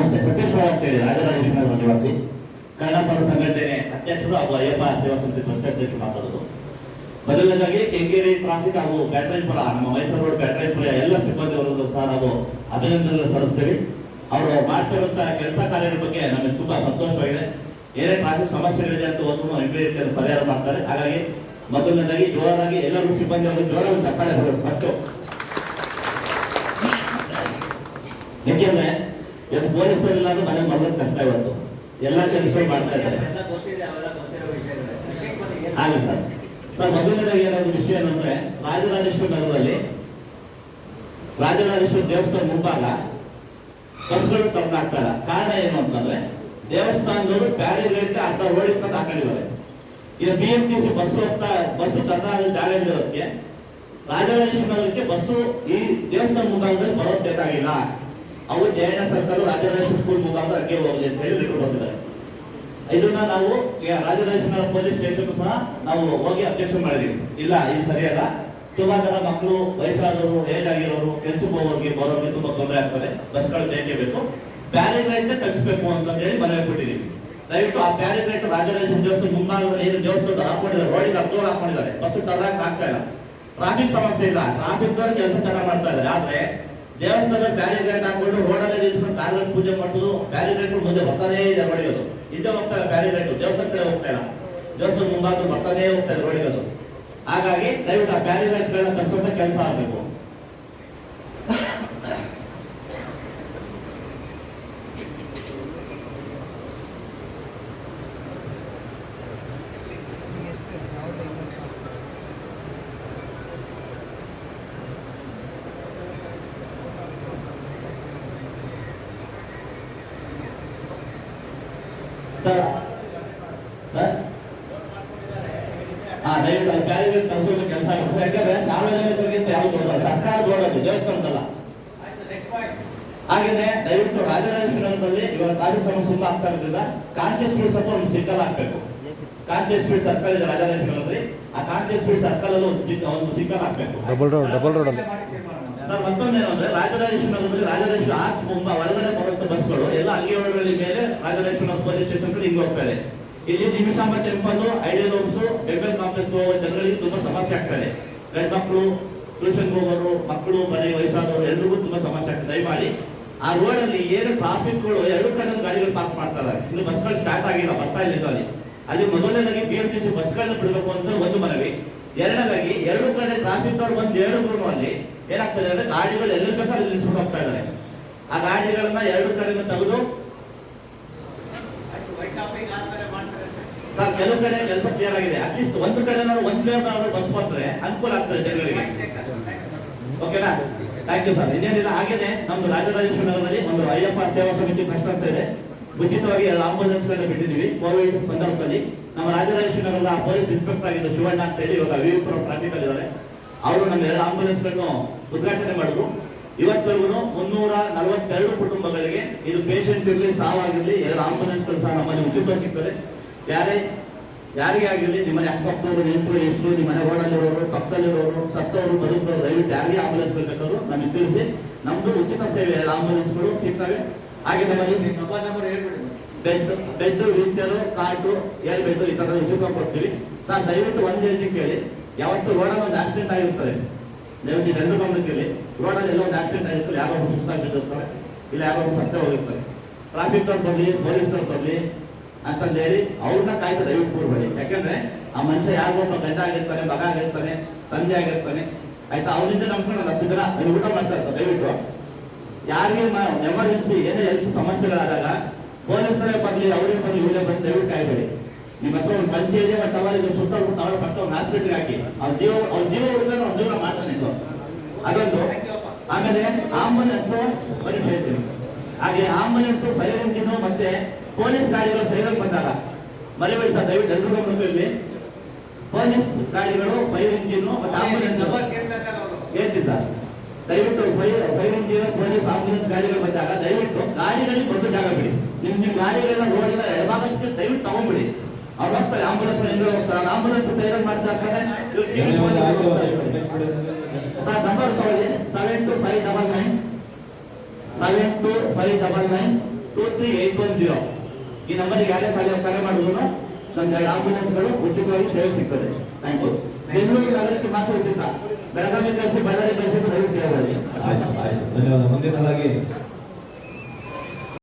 ನಮಸ್ತೆ. ಸತೀಶ್ ರಾವ್ ಅಂತೇಳಿ ರಾಜರಾಜೇಶ್ವರ ನಿವಾಸಿ, ಕನ್ನಡ ಸಂಘಟನೆ ಅಧ್ಯಕ್ಷರು ಹಾಗೂ ಅಯ್ಯಪ್ಪ ಸೇವಾ ಸಂಸ್ಥೆ ಟ್ರಸ್ಟ್ ಅಧ್ಯಕ್ಷರು ಮಾತಾಡೋದು. ಮೊದಲನೇದಾಗಿ ಕೆಂಗೇರಿ ಟ್ರಾಫಿಕ್ ಹಾಗೂ ಬ್ಯಾಟ್ರಾಯಪುರ, ನಮ್ಮ ಮೈಸೂರು ರೋಡ್ ಬ್ಯಾಟ್ರಾಯಪುರ ಎಲ್ಲ ಸಿಬ್ಬಂದಿ ವರ್ಗದ ಸಹ ನಾವು ಅಭಿನಂದನೆ ಸಲ್ಲಿಸ್ತೀವಿ. ಅವರು ಮಾಡ್ತಿರುವಂತಹ ಕೆಲಸ ಕಾರ್ಯದ ಬಗ್ಗೆ ನಮಗೆ ತುಂಬಾ ಸಂತೋಷವಾಗಿದೆ. ಏನೇ ಟ್ರಾಫಿಕ್ ಸಮಸ್ಯೆಗಳಿದೆ ಅಂತ ಹೋದ್ರು ಇಮಿಡಿಯೇಟ್ ಪರಿಹಾರ ಮಾಡ್ತಾರೆ. ಹಾಗಾಗಿ ಮೊದಲನೇದಾಗಿ ಜೋರಾಗಿ ಎಲ್ಲರೂ ಸಿಬ್ಬಂದಿ ಅವರು ಜೋರಾಗಿ ತಪ್ಪಾಳೆ ಫಸ್ಟ್. ಯಾಕೆಂದ್ರೆ ಇವತ್ತು ಪೊಲೀಸರಿಲ್ಲ ಅಂದ್ರೆ ಮನೆ ಮಲ್ಲದ ಕಷ್ಟ. ಇವತ್ತು ಎಲ್ಲ ಕೆಲಸ ಮಾಡ್ತಾ ಇದ್ದಾರೆ. ಹಾಗೆ ಸರ್ ಮೊದಲನೇದಾಗಿ ಏನಾದ್ರು ವಿಷಯ ಏನಂದ್ರೆ, ರಾಜರಾಜೇಶ್ವರ ನಗರದಲ್ಲಿ ರಾಜರಾಜೇಶ್ವರ ದೇವಸ್ಥಾನ ಮುಂಭಾಗ ಬಸ್ಗಳು ತಂದಾಗ್ತಾ ಇಲ್ಲ. ಕಾರಣ ಏನು ಅಂತಂದ್ರೆ, ದೇವಸ್ಥಾನದವರು ಬ್ಯಾರಿಗೇಡ್ ಅರ್ಧ ಓಡಿಕೊಂಡು ಹಾಕೊಂಡಿದ್ದಾರೆ. ಈಗ BMTC ಬಸ್ಸು ತಂದಾಗ ಜಾಗ ಇರೋದಕ್ಕೆ ರಾಜರಾಜೇಶ್ವರ ನಗರಕ್ಕೆ ಬಸ್ಸು ಈ ದೇವಸ್ಥಾನ ಮುಂಭಾಗದಲ್ಲಿ ಬರೋದು ಬೇಕಾಗಿಲ್ಲ. ಅವರು ಜಯಣ್ಣ ಸರ್ಕಾರ ರಾಜರಾಜೇಶ್ವರ ಸ್ಕೂಲ್ ಮುಖಾಂತರ ಹಂಗೆ ಹೋಗಲಿ ಅಂತ ಹೇಳಿ ಲೆಟರ್ ಬಂದಿದ್ದಾರೆ. ಇದನ್ನ ನಾವು ರಾಜರಾಜೇಶ್ವರ ಪೊಲೀಸ್ ಸ್ಟೇಷನ್ ಸಹ ನಾವು ಹೋಗಿ ಅಬ್ಜೆಕ್ಷನ್ ಮಾಡಿದೀವಿ. ಇಲ್ಲ ಇದು ಸರಿಯಲ್ಲ, ತುಂಬಾ ಜನ ಮಕ್ಕಳು, ವಯಸ್ಸಾದವರು, ಏಜ್ ಆಗಿರೋರು, ಕೆಲ್ಸಕ್ಕೆ ಹೋಗೋರಿಗೆ ಬರೋರಿಗೆ ತುಂಬಾ ತೊಂದರೆ ಆಗ್ತದೆ. ಬಸ್ಗಳು ಬೇಕೇ ಬೇಕು, ಬ್ಯಾರಿಗೇಡ್ ತಗ್ಸ್ಬೇಕು ಅಂತ ಹೇಳಿ ಮನವಿ ಕೊಟ್ಟಿದ್ದೀವಿ. ದಯವಿಟ್ಟು ಆ ಬ್ಯಾರಿಗೇಡ್ ರಾಜರಾಜೇಶ್ವರ ದೇವಸ್ಥಾನ ಮುಂಭಾಗದಲ್ಲಿ ಏನು ದೇವಸ್ಥಾನ ಹಾಕೊಂಡಿದ್ದಾರೆ, ರೋಡಿಗೆ ಅರ್ಧೋರ್ ಹಾಕೊಂಡಿದ್ದಾರೆ, ಬಸ್ಸು ತರಕ್ ಆಗ್ತಾ ಇಲ್ಲ. ಟ್ರಾಫಿಕ್ ಸಮಸ್ಯೆ ಇಲ್ಲ, ಟ್ರಾಫಿಕ್ ದವರು ಕೆಲಸ ಚೆನ್ನಾಗಿ ಮಾಡ್ತಾ ಇದ್ದಾರೆ. ಆದ್ರೆ ದೇವಸ್ಥಾನ ಬ್ಯಾರಿಗೇಡ್ ಹಾಕೊಂಡು ರೋಡಲ್ಲಿ ನಿಲ್ಸ್ಕೊಂಡು ಕಾರ್ಗಳ ಪೂಜೆ ಮಾಡೋದು, ಬ್ಯಾರಿಗೇಡ್ ಮುಂದೆ ಬರ್ತಾನೇ ಇದೆ ರೋಡಿಗದು. ಹಿಂದೆ ಹೋಗ್ತಾ ಇಲ್ಲ ಬ್ಯಾರಿಗೇಡ್, ದೇವಸ್ಥಾನ ಕಡೆ ಹೋಗ್ತಾ ಇಲ್ಲ, ದೇವಸ್ಥಾನ ಮುಂಭಾಗ ಬರ್ತಾನೇ ಹೋಗ್ತಾ ಇದೆ ರೋಡಿಗದು. ಹಾಗಾಗಿ ದಯವಿಟ್ಟು ಆ ಬ್ಯಾರಿಗೇಡ್ಗಳನ್ನ ತರಿಸುವಂತ ಕೆಲಸ ಆಗಬೇಕು. ದಯವಿಟ್ಟು ಬ್ಯಾರಿಗೇಡ್ ತರಿಸುವ ಕೆಲಸ ಆಗುತ್ತೆ. ಯಾಕಂದ್ರೆ ಸಾರ್ವಜನಿಕರಿಗಿಂತ ಯಾವುದು ದೊಡ್ಡ, ಸರ್ಕಾರ ದೊಡ್ಡದು, ದೇವಸ್ಥಾನದಲ್ಲ. ಹಾಗೇನೆ ದಯವಿಟ್ಟು ರಾಜರಾಜೇಶ್ವರದಲ್ಲಿ ಇವಾಗ ಟ್ರಾಫಿಕ್ ಸಮಸ್ಯೆ ತುಂಬಾ ಆಗ್ತಾ ಇರೋದ್ರಿಂದ ಕಾಂತಿ ಸ್ಪೀಡ್ ಸ್ವಲ್ಪ ಒಂದು ಸಿಗ್ನಲ್ ಹಾಕ್ಬೇಕು. ಕಾಂತಿ ಸ್ಪೀಡ್ ಸರ್ಕಲ್ ಇದೆ ರಾಜರಾಜೇಶ್ವರದಲ್ಲಿ, ಆ ಕಾಂತಿ ಸ್ಪೀಡ್ ಸರ್ಕಲ್ ಅಲ್ಲಿ ಒಂದು ಸಿಗ್ನಲ್ ಹಾಕ್ಬೇಕು. ಡಬಲ್ ರೋಡ್ ಸರ್ ಮತ್ತೊಂದೇನು ಅಂದ್ರೆ, ರಾಜರಾಜೇಶ್ವರದಲ್ಲಿ ರಾಜರಾಜೇಶ್ವರ ಆಚೆ ಮುಂಬಾ ಒಳಗಡೆ ಬರುವಂತ ಬಸ್ಗಳು ಎಲ್ಲ ಅಂಗಡಿ ಮೇಲೆ ರಾಜರಾಜೇಶ್ವರ ಪೊಲೀಸ್ ಸ್ಟೇಷನ್ ಕಡೆ ಹಿಂಗೆ ಹೋಗ್ತಾರೆ. ಇಲ್ಲಿ Nimishamba temple, ideal homes, BEML complex ಹೋಗೋ ಜನಗಳಿಗೆ ತುಂಬಾ ಸಮಸ್ಯೆ ಆಗ್ತದೆ. ಗಂಡು ಮಕ್ಕಳು, ಟ್ಯೂಷನ್ ಹೋಗೋರು, ಮಕ್ಕಳು, ಬರೀ ವಯಸ್ಸಾದವರು ಎಲ್ರಿಗೂ ತುಂಬಾ ಸಮಸ್ಯೆ ಆಗ್ತದೆ. ದಯಮಾಡಿ ಆ ರೋಡ್ ಅಲ್ಲಿ ಏನು ಟ್ರಾಫಿಕ್ಗಳು ಎರಡು ಕಡೆ ಗಾಡಿಗಳು ಪಾರ್ಕ್ ಮಾಡ್ತಾರೆ. ಇನ್ನು ಬಸ್ಗಳು ಸ್ಟಾರ್ಟ್ ಆಗಿಲ್ಲ, ಬರ್ತಾ ಇಲ್ಲ ಅಲ್ಲಿ ಮೊದಲನೇದಾಗಿ BMTC ಬಸ್ಗಳನ್ನ ಬಿಡಬೇಕು ಅಂತ ಒಂದು ಮನವಿ. ಎರಡನೇದಾಗಿ ಎರಡು ಕಡೆ ಟ್ರಾಫಿಕ್ ಅವ್ರು ಬಂದು ಹೇಳಿದ್ರು ಅಲ್ಲಿ ಏನಾಗ್ತದೆ ಅಂದ್ರೆ, ಗಾಡಿಗಳು ಎಲ್ಲಿ ಬೇಕಾದ್ರೆ ನಿಲ್ಲಿಸ್ಕೊಂಡು ಹೋಗ್ತಾ ಇದ್ದಾರೆ. ಆ ಗಾಡಿಗಳನ್ನ ಎರಡು ಕಡೆಯಿಂದ ತೆಗೆದು ಸರ್ ಕೆಲವು ಕಡೆ ಕೆಲಸ ಕ್ಲಿಯರ್ ಆಗಿದೆ. ಅಟ್ಲೀಸ್ಟ್ ಒಂದು ಕಡೆ ನಾವು ಒಂದೇ ಬಸ್ ಬಂದ್ರೆ ಅನುಕೂಲ ಆಗ್ತದೆ ಜನಗಳಿಗೆ. ಓಕೆನಾ? Thank you sir. ಇನ್ನೇನಿಲ್ಲ, ಹಾಗೇನೆ ನಮ್ದು ರಾಜರಾಜೇಶ್ವರ ನಗರದಲ್ಲಿ ಒಂದು ಅಯ್ಯಪ್ಪ ಸೇವಾ ಸಮಿತಿ ಟ್ರಸ್ಟ್ ಅಂತ ಇದೆ. ಉಚಿತವಾಗಿ 2 ಆಂಬುಲೆನ್ಸ್ ಗಳನ್ನ ಬಿಟ್ಟಿದ್ದೀವಿ ಕೋವಿಡ್ ಸಂದರ್ಭದಲ್ಲಿ. ನಮ್ಮ ರಾಜರಾಜೇಶ್ವರ ನಗರದ ಪೊಲೀಸ್ ಇನ್ಸ್ಪೆಕ್ಟರ್ ಆಗಿದ್ದ ಶಿವಣ್ಣ ಅಂತ ಹೇಳಿ ಇವಾಗ ವಿವಿಪುರ ಟ್ರಾಫಿಕ್ ಅಲ್ಲಿ ಇದ್ದಾರೆ. ಅವರು ನಮ್ಮ 2 ಆಂಬುಲೆನ್ಸ್ ಗಳನ್ನು ಉದ್ಘಾಟನೆ ಮಾಡಿದ್ರು. ಇವತ್ತರೆಗೂ 342 ಕುಟುಂಬಗಳಿಗೆ, ಇದು ಪೇಷಂಟ್ ಇರಲಿ, ಸಾವಾಗಿರ್ಲಿ, 2 ಆಂಬುಲೆನ್ಸ್ ಗಳು ಸಹ ನಮ್ಮಲ್ಲಿ ಉಚಿತವಾಗಿ ಸಿಗ್ತದೆ. ಯಾರಿಗೆ ಆಗಿರಲಿ, ನಿಮ್ಮನೆ ಅಕ್ಕಪಕ್ಕದವರು, ನೆಂಟರು, ಎಷ್ಟು ನಿಮ್ಮನೆ ರೋಡಲ್ಲಿರೋರು, ಪಕ್ಕದಲ್ಲಿರೋರು, ಸತ್ತವರು, ಬದುಕವರು, ದಯವಿಟ್ಟು ಯಾರಿಗೆ ಆಂಬುಲೆನ್ಸ್ ಬೇಕಾದ್ರು ನಮಗೆ ತಿಳಿಸಿ. ನಮ್ದು ಉಚಿತ ಸೇವೆ 2 ಆಂಬುಲೆನ್ಸ್ಗಳು ಸಿಗ್ತವೆ. ಹಾಗೆ ನಮ್ಮಲ್ಲಿ ಬೆಡ್, ವೀಲ್ ಚೇರು, ಕಾಟು, ಏರ್ ಬೆಡ್ ಈ ತರ ಉಚಿತವಾಗಿ ಕೊಡ್ತೀವಿ. ಸರ್ ದಯವಿಟ್ಟು ಒಂದು ಹೇಳ್ತಿ ಕೇಳಿ, ಯಾವತ್ತು ರೋಡಲ್ಲಿ ಒಂದು ಆಕ್ಸಿಡೆಂಟ್ ಆಗಿರ್ತಾರೆ, ದಯವಿಟ್ಟು ಎಲ್ಲರೂ ಗಮನಕ್ಕೆ, ರೋಡಲ್ಲಿ ಎಲ್ಲ ಒಂದು ಆಕ್ಸಿಡೆಂಟ್ ಆಗಿರ್ತಾರೆ, ಯಾರೋ ಸುಸ್ತಾಗಿ ಬಿದ್ದಿರ್ತಾರೆ, ಇಲ್ಲ ಯಾರೋ ಸತ್ತೇ ಹೋಗಿರ್ತಾರೆ. ಟ್ರಾಫಿಕ್ ಅವ್ರು ಬರಲಿ, ಪೊಲೀಸ್ನವ್ರು ಬರಲಿ ಅಂತಂದು ಹೇಳಿ ಅವ್ರನ್ನ ಕಾಯ್ತಾ ದಯವಿಟ್ಟು ಕೂರ್ಬೇಡಿ. ಯಾಕಂದ್ರೆ ಆ ಮನುಷ್ಯ ಯಾರಿಗೊಬ್ಬ ಗಂಡ ಆಗಿರ್ತಾನೆ, ಮಗ ಆಗಿರ್ತಾನೆ, ತಂದೆ ಆಗಿರ್ತಾನೆ, ಆಯ್ತಾ, ಅವರಿಂದ ನಂಬ್ಕೊಂಡು 10 ಜನ ಊಟ ಮಾಡ್ತಾ ಇರ್ತಾರೆ. ದಯವಿಟ್ಟು ಯಾರಿಗೆ ಎಮರ್ಜೆನ್ಸಿ ಏನೇ ಹೆಲ್ತ್ ಸಮಸ್ಯೆಗಳಾದಾಗ ಪೊಲೀಸರೇ ಬರಲಿ, ಅವರೇ ಬರಲಿ, ಇವರೇ ಬರಲಿ, ದಯವಿಟ್ಟು ಕಾಯ್ಬೇಡಿ. ನಿಮ್ಮ ಹತ್ರ ಒಂದು ಪಂಚೆ ಇದೆ, ಬಟ್ ಅವರಿಗೆ ಸುತ್ತಬಿಟ್ಟು ಅವರ ಫಸ್ಟ್ ಒಂದು ಹಾಸ್ಪಿಟ್ಲ್ಗೆ ಹಾಕಿ, ಅವ್ರ ಜೀವ ಉಳಿದ್ರೆ ಅವ್ರ ಜೀವನ ಮಾಡ್ತಾನೆ ಅದೊಂದು. ಆಮೇಲೆ ಆಂಬುಲೆನ್ಸ್ ಬರೀ ಹೇಳ್ತೀನಿ. ಹಾಗೆ ಆಂಬುಲೆನ್ಸ್, ಫೈರ್ ಇಂಜಿನ್ ಮತ್ತೆ ಪೊಲೀಸ್ ಗಾಡಿಗಳು ಸೈರನ್ ಬಂದಾಗ ಮರಿಬೇಡಿ ಸರ್, ದಯವಿಟ್ಟು ಎಲ್ರಿಗೂ ಗಮನದಲ್ಲಿ. ಪೊಲೀಸ್ ಗಾಡಿಗಳು, ಫೈರ್ ಇಂಜಿನ್ ಮತ್ತೆ ಆಂಬುಲೆನ್ಸ್ ಹೇಳ್ತೀವಿ ಸರ್. ದಯವಿಟ್ಟು ಫೈರ್ ಇಂಜಿನ್, ಪೊಲೀಸ್, ಆಂಬುಲೆನ್ಸ್ ಗಾಡಿಗಳು ಬಂದಾಗ ದಯವಿಟ್ಟು ಗಾಡಿಗಳಿಗೆ ಬಂದು ಜಾಗ ಬಿಡಿ. ನಿಮ್ಮ ಗಾಡಿಗಳನ್ನ ರೋಡಿನ ಎಡಭಾಗಕ್ಕೆ ದಯವಿಟ್ಟು ತಗೊಂಡ್ಬಿಡಿ. ಅವ್ರು ಹೋಗ್ತಾರೆ, ಆಂಬುಲೆನ್ಸ್ ಹೋಗ್ತಾರೆ, ಆಂಬುಲೆನ್ಸ್ ಸೈರನ್ ಮಾಡ್ತಾ ಇರ್ತಾರೆ. ಸರ್ ನಂಬರ್ ತಗೊಳ್ಳಿ, 7259 7259 233810. ಈ ನಂಬರ್ಗೆ ಯಾರೇ ಕರೆ ಮಾಡಿದ್ರು ನಮ್ಗೆ 2 ಆಂಬುಲೆನ್ಸ್ಗಳು ಉಚಿತವಾಗಿ ಸೇವೆ ಸಿಗ್ತದೆ. Thank you. ಬೆಂಗಳೂರು ನಗರಕ್ಕೆ ಮಾತ್ರ ಉಚಿತ, ಬೆಳಗಾವಿ ಕಳಿಸಿ ಬಳ್ಳಾರಿ ಕಳಿಸಿ ದಯವಿಟ್ಟು ಕೇಳಬೇಡಿ. ಧನ್ಯವಾದ. ಮುಂದಿನದಾಗಿ